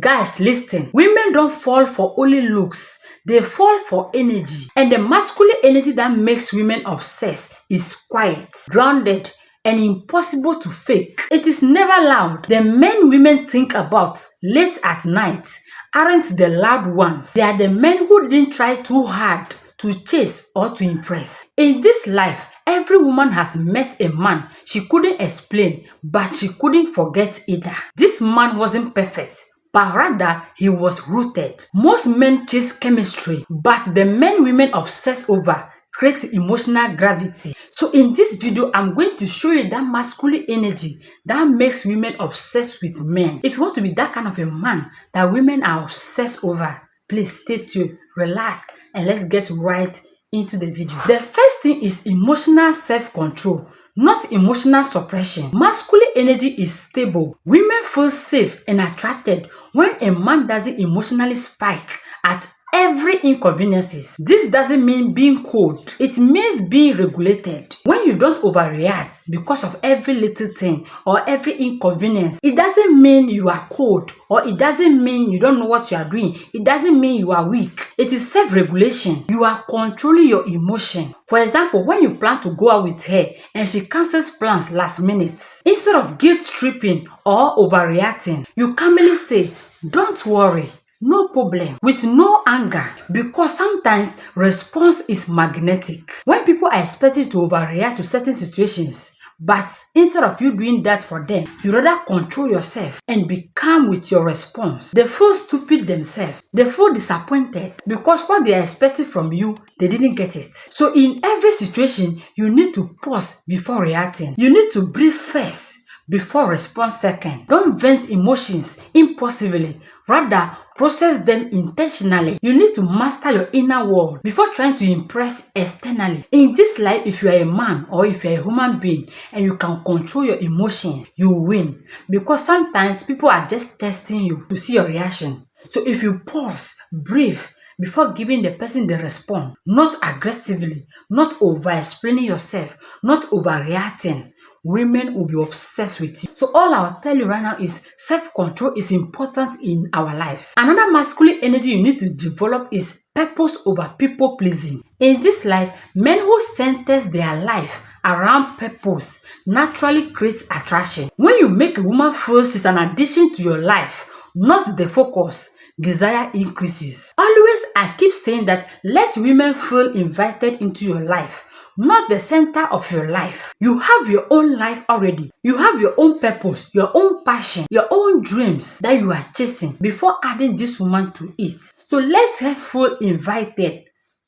Guys, listen. Women don't fall for only looks. They fall for energy. And the masculine energy that makes women obsessed is quiet, grounded, and impossible to fake. It is never loud. The men women think about late at night aren't the loud ones. They are the men who didn't try too hard to chase or to impress. In this life, every woman has met a man she couldn't explain, but she couldn't forget either. This man wasn't perfect, but rather he was rooted. Most men chase chemistry, but the men women obsess over create emotional gravity. So in this video, I'm going to show you that masculine energy that makes women obsessed with men. If you want to be that kind of a man that women are obsessed over, please stay tuned, relax, and let's get right into the video. The first thing is emotional self-control, not emotional suppression. Masculine energy is stable. Women feel safe and attracted when a man doesn't emotionally spike at every inconveniences. This doesn't mean being cold. It means being regulated. When you don't overreact because of every little thing or every inconvenience, it doesn't mean you are cold, or it doesn't mean you don't know what you are doing. It doesn't mean you are weak. It is self-regulation. You are controlling your emotion. For example, when you plan to go out with her and she cancels plans last minute, instead of guilt-tripping or overreacting, you calmly say, "Don't worry. No problem," with no anger, because sometimes response is magnetic. When people are expected to overreact to certain situations, but instead of you doing that for them, you rather control yourself and be calm with your response. They feel stupid themselves. They feel disappointed because what they are expecting from you, they didn't get it. So in every situation, you need to pause before reacting. You need to breathe first before response second. Don't vent emotions impulsively. Rather, process them intentionally. You need to master your inner world before trying to impress externally. In this life, if you are a man or if you are a human being and you can control your emotions, you win. Because sometimes people are just testing you to see your reaction. So if you pause, breathe, before giving the person the response, not aggressively, not over-explaining yourself, not overreacting, women will be obsessed with you. So all I'll tell you right now is self-control is important in our lives. Another masculine energy you need to develop is purpose over people pleasing. In this life, men who centers their life around purpose naturally creates attraction. When you make a woman feel she's an addition to your life, not the focus, desire increases. Always, I keep saying that let women feel invited into your life, not the center of your life. You have your own life already. You have your own purpose, your own passion, your own dreams that you are chasing before adding this woman to it. So let her feel invited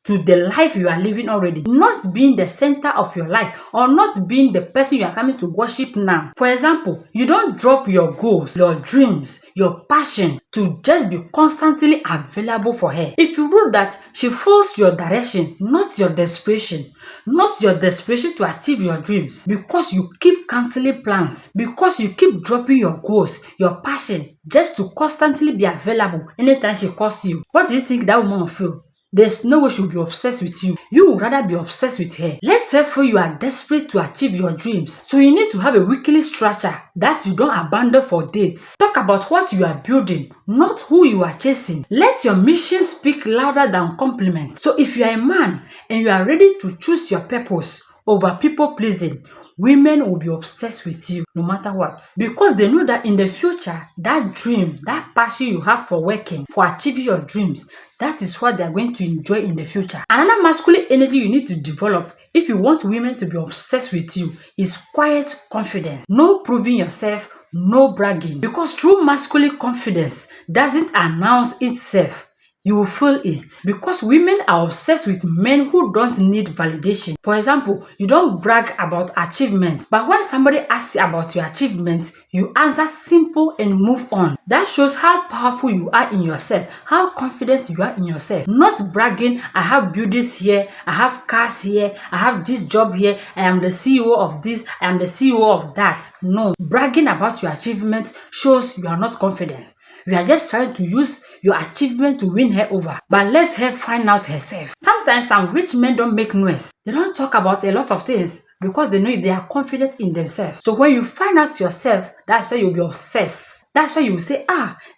to the life you are living already, not being the center of your life or not being the person you are coming to worship now. For example, you don't drop your goals, your dreams, your passion to just be constantly available for her. If you do that, she follows your direction, not your desperation, not your desperation to achieve your dreams, because you keep canceling plans, because you keep dropping your goals, your passion, just to constantly be available anytime she calls you. What do you think that woman will feel? There's no way she'll be obsessed with you. You would rather be obsessed with her. Let's say for you are desperate to achieve your dreams. So you need to have a weekly structure that you don't abandon for dates. Talk about what you are building, not who you are chasing. Let your mission speak louder than compliments. So if you are a man and you are ready to choose your purpose over people pleasing, women will be obsessed with you no matter what, because they know that in the future, that dream, that passion you have for working, for achieving your dreams, that is what they are going to enjoy in the future. Another masculine energy you need to develop if you want women to be obsessed with you is quiet confidence. No proving yourself, no bragging, because true masculine confidence doesn't announce itself. You will feel it, because women are obsessed with men who don't need validation. For example, you don't brag about achievements, but when somebody asks you about your achievements, you answer simple and move on. That shows how powerful you are in yourself, how confident you are in yourself. Not bragging, I have buildings here, I have cars here, I have this job here, I am the CEO of this, I am the CEO of that. No, bragging about your achievements shows you are not confident. You are just trying to use your achievement to win her over. But let her find out herself. Sometimes some rich men don't make noise. They don't talk about a lot of things because they know they are confident in themselves. So when you find out yourself, that's why you'll be obsessed. That's why you will say,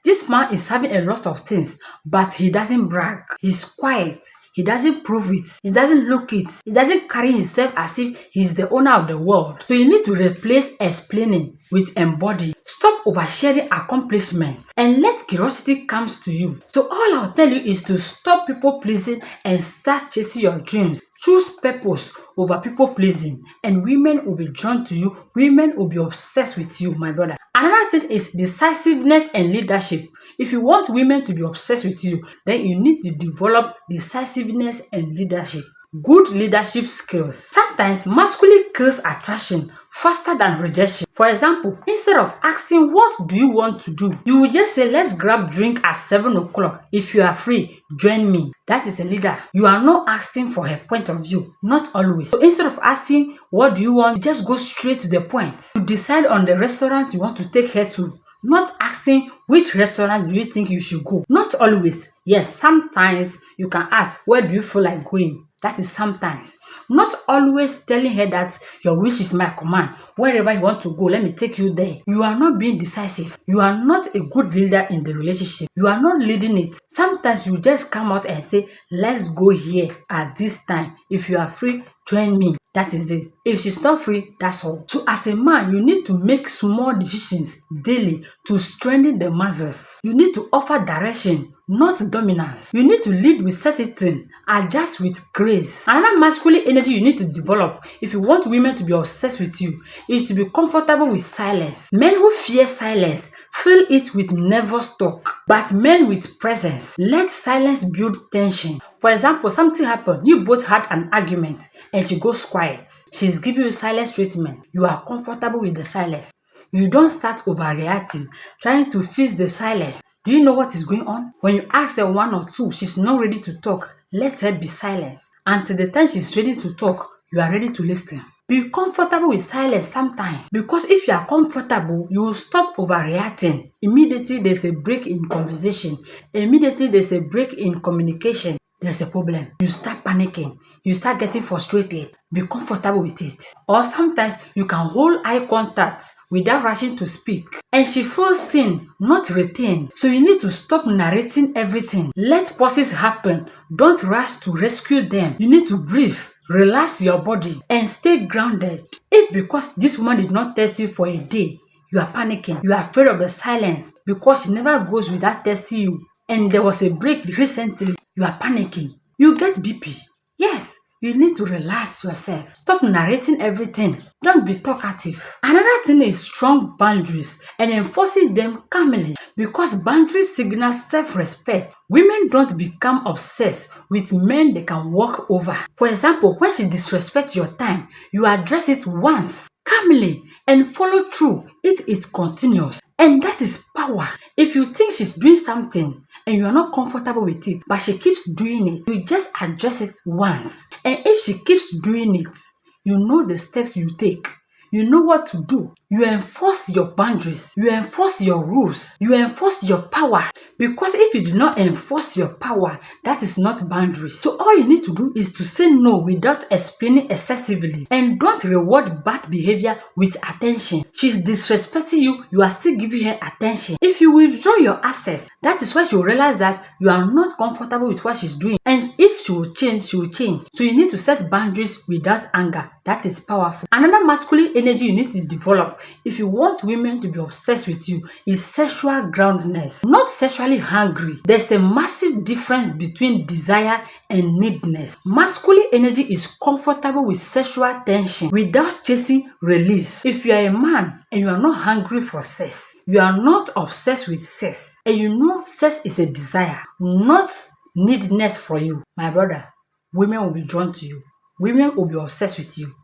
this man is having a lot of things, but he doesn't brag. He's quiet. He doesn't prove it. He doesn't look it. He doesn't carry himself as if he's the owner of the world. So you need to replace explaining with embody. Stop oversharing accomplishments and let curiosity comes to you. So all I'll tell you is to stop people pleasing and start chasing your dreams. Choose purpose over people pleasing, and women will be drawn to you. Women will be obsessed with you, my brother. Another thing is decisiveness and leadership. If you want women to be obsessed with you, then you need to develop decisiveness and leadership. Good leadership skills. Sometimes masculine kills attraction faster than rejection. For example, instead of asking, what do you want to do? You will just say, let's grab drink at 7 o'clock. If you are free, join me. That is a leader. You are not asking for her point of view. Not always. So instead of asking, what do you want? You just go straight to the point. You decide on the restaurant you want to take her to. Not asking, which restaurant do you think you should go? Not always. Yes, sometimes you can ask, where do you feel like going? That is sometimes. Not always telling her that your wish is my command. Wherever you want to go, let me take you there. You are not being decisive. You are not a good leader in the relationship. You are not leading it. Sometimes you just come out and say, let's go here at this time. If you are free, join me. That is it. If she's not free, that's all. So as a man, you need to make small decisions daily to strengthen the muscles. You need to offer direction, not dominance. You need to lead with certainty, adjust with grace. Another masculine energy you need to develop if you want women to be obsessed with you is to be comfortable with silence. Men who fear silence fill it with nervous talk, but men with presence let silence build tension. For example, something happened, you both had an argument and she goes quiet. She's giving you silence treatment. You are comfortable with the silence. You don't start overreacting, trying to fix the silence. Do you know what is going on? When you ask her one or two, she's not ready to talk. Let her be silent. Until the time she's ready to talk, you are ready to listen. Be comfortable with silence sometimes. Because if you are comfortable, you will stop overreacting. Immediately there's a break in conversation. Immediately there's a break in communication. There's a problem. You start panicking. You start getting frustrated. Be comfortable with it. Or sometimes you can hold eye contact without rushing to speak. And she feels seen, not retained. So you need to stop narrating everything. Let pauses happen. Don't rush to rescue them. You need to breathe. Relax your body and stay grounded. If because this woman did not test you for a day, you are panicking, you are afraid of the silence because she never goes without testing you, and there was a break recently, you are panicking, you get BP. Yes, you need to relax yourself. Stop narrating everything. Don't be talkative. Another thing is strong boundaries and enforcing them calmly, because boundaries signal self-respect. Women don't become obsessed with men they can walk over. For example, when she disrespects your time, you address it once, calmly, and follow through if it continues. And that is power. If you think she's doing something and you are not comfortable with it, but she keeps doing it, you just address it once. And if she keeps doing it, you know the steps you take. You know what to do. You enforce your boundaries. You enforce your rules. You enforce your power. Because if you do not enforce your power, that is not boundaries. So all you need to do is to say no without explaining excessively. And don't reward bad behavior with attention. She's disrespecting you, you are still giving her attention. If you withdraw your access, that is why she will realize that you are not comfortable with what she's doing. And if she will change, she will change. So you need to set boundaries without anger. That is powerful. Another masculine energy you need to develop if you want women to be obsessed with you is sexual groundedness, not sexually hungry. There's a massive difference between desire and neediness. Masculine energy is comfortable with sexual tension without chasing release. If you are a man and you are not hungry for sex, you are not obsessed with sex, and you know sex is a desire, not neediness for you, my brother, women will be drawn to you. Women will be obsessed with you.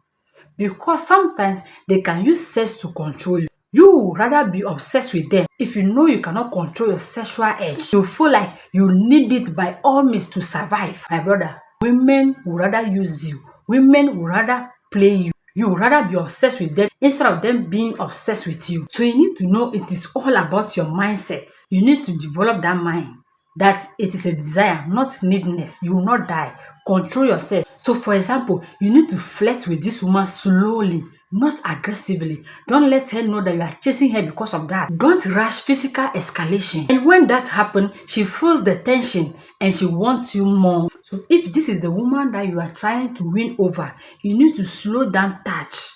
Because sometimes they can use sex to control you. You would rather be obsessed with them if you know you cannot control your sexual urge. You feel like you need it by all means to survive. My brother, women would rather use you. Women would rather play you. You would rather be obsessed with them instead of them being obsessed with you. So you need to know it is all about your mindset. You need to develop that mind that it is a desire, not neediness. You will not die. Control yourself. So for example, you need to flirt with this woman slowly, not aggressively. Don't let her know that you are chasing her because of that. Don't rush physical escalation. And when that happens, she feels the tension and she wants you more. So if this is the woman that you are trying to win over, you need to slow down touch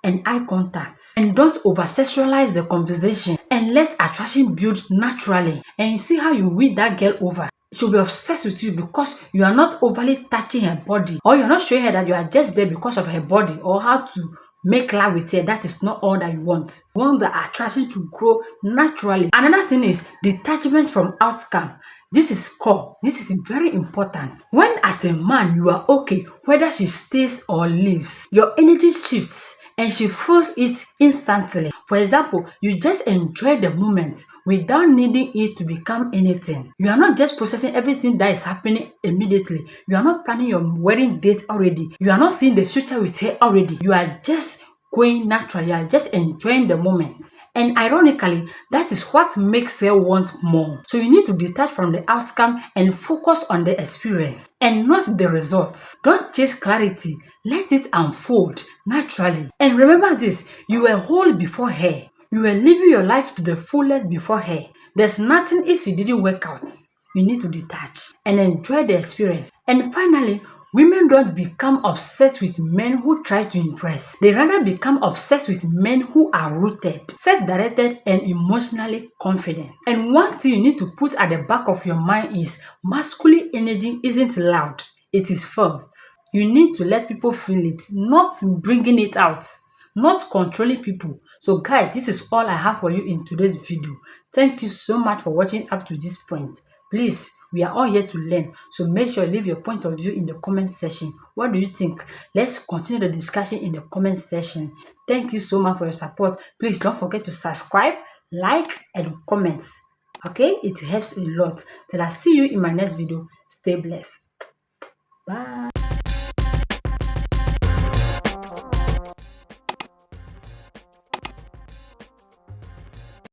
and eye contact, and don't over sexualize the conversation, and let attraction build naturally. And you see how you win that girl over. She'll be obsessed with you because you are not overly touching her body, or you're not showing her that you are just there because of her body or how to make love with her. That is not all that you want. You want the attraction to grow naturally. Another thing is detachment from outcome. This is core. This is very important. When as a man you are okay whether she stays or leaves, your energy shifts and she feels it instantly. For example, you just enjoy the moment without needing it to become anything. You are not just processing everything that is happening immediately. You are not planning your wedding date already. You are not seeing the future with her already. You are just going naturally. You are just enjoying the moment. And ironically, that is what makes her want more. So you need to detach from the outcome and focus on the experience and not the results. Don't chase clarity. Let it unfold naturally. And remember this, you were whole before her. You were living your life to the fullest before her. There's nothing if it didn't work out. You need to detach and enjoy the experience. And finally, women don't become obsessed with men who try to impress. They rather become obsessed with men who are rooted, self-directed, and emotionally confident. And one thing you need to put at the back of your mind is masculine energy isn't loud. It is felt. You need to let people feel it, not bringing it out, not controlling people. So guys, this is all I have for you in today's video. Thank you so much for watching up to this point. Please, we are all here to learn, so make sure you leave your point of view in the comment section. What do you think? Let's continue the discussion in the comment section. Thank you so much for your support. Please don't forget to subscribe, like, and comment. Okay, it helps a lot. Till I see you in my next video. Stay blessed. Bye.